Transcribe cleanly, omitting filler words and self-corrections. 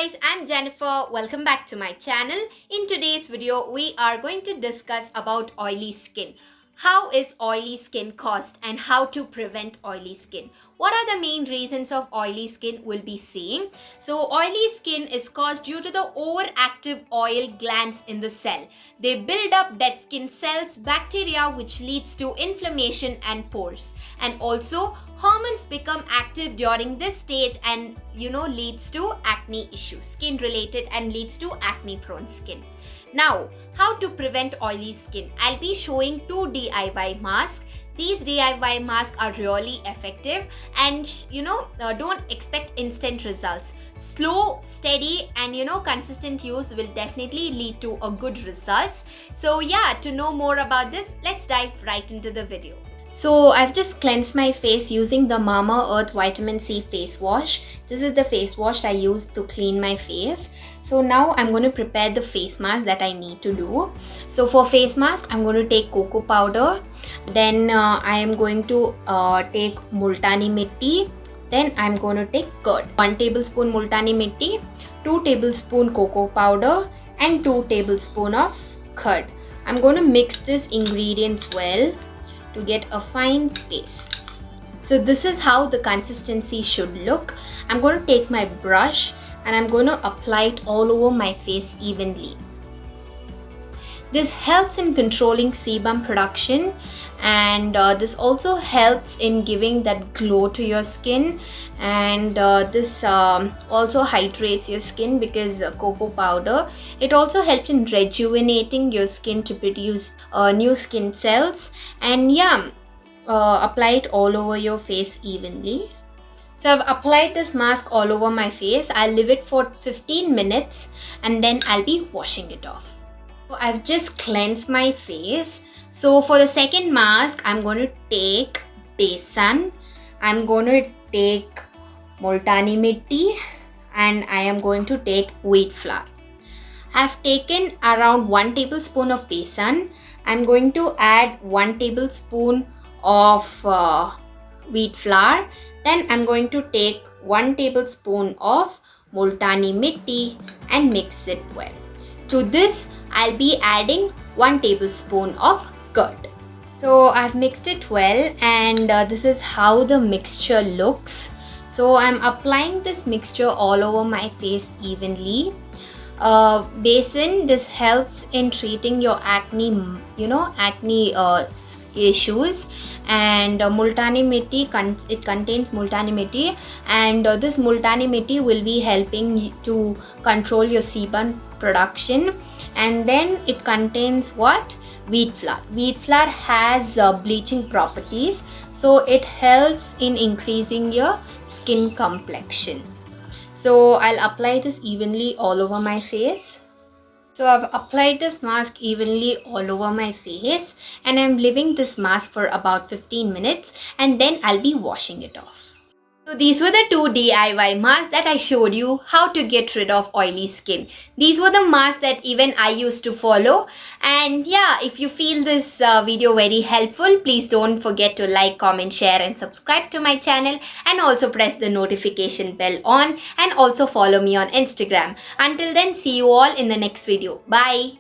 guys, I'm Jennifer. Welcome back to my channel. In today's video, we are going to discuss about oily skin. How is oily skin caused and how to prevent oily skin? What are the main reasons of oily skin we'll be seeing? So oily skin is caused due to the overactive oil glands in the cell. They build up dead skin cells, bacteria, which leads to inflammation and pores. And also hormones become active during this stage and leads to acne issues, skin related, and leads to acne prone skin. Now, how to prevent oily skin? I'll be showing two DIY masks. These DIY masks are really effective and don't expect instant results. Slow, steady and consistent use will definitely lead to a good results. So yeah, to know more about this, let's dive right into the video. So I've just cleansed my face using the Mamaearth Vitamin C face wash. This is the face wash I use to clean my face. So now I'm going to prepare the face mask that I need to do. So for face mask, I'm going to take cocoa powder. Then I am going to take multani mitti. Then I'm going to take curd. 1 tablespoon multani mitti, 2 tablespoon cocoa powder and 2 tablespoon of curd. I'm going to mix these ingredients well to get a fine paste. So this is how the consistency should look. I'm going to take my brush and I'm going to apply it all over my face evenly. This helps in controlling sebum production and this also helps in giving that glow to your skin, and this also hydrates your skin because cocoa powder, it also helps in rejuvenating your skin to produce new skin cells. And yeah, apply it all over your face evenly. So I've applied this mask all over my face. I'll leave it for 15 minutes and then I'll be washing it off. So I've just cleansed my face. So for the second mask, I'm going to take besan, I'm going to take multani mitti, and I am going to take wheat flour. I've taken around 1 tablespoon of besan. I'm going to add 1 tablespoon of wheat flour. Then I'm going to take 1 tablespoon of multani mitti and mix it well. To this, I'll be adding 1 tablespoon of curd. So I've mixed it well and this is how the mixture looks. So I'm applying this mixture all over my face evenly. Besan, this helps in treating your acne, issues, and multani mitti, it contains multani mitti, and this multani mitti will be helping to control your sebum production. And then it contains what? Wheat flour. Wheat flour has bleaching properties, so it helps in increasing your skin complexion. So I'll apply this evenly all over my face. So I've applied this mask evenly all over my face and I'm leaving this mask for about 15 minutes and then I'll be washing it off. So these were the two DIY masks that I showed you how to get rid of oily skin. These were the masks that even I used to follow. And yeah, if you feel this video very helpful, please don't forget to like, comment, share and subscribe to my channel, and also press the notification bell on, and also follow me on Instagram. Until then, see you all in the next video. Bye.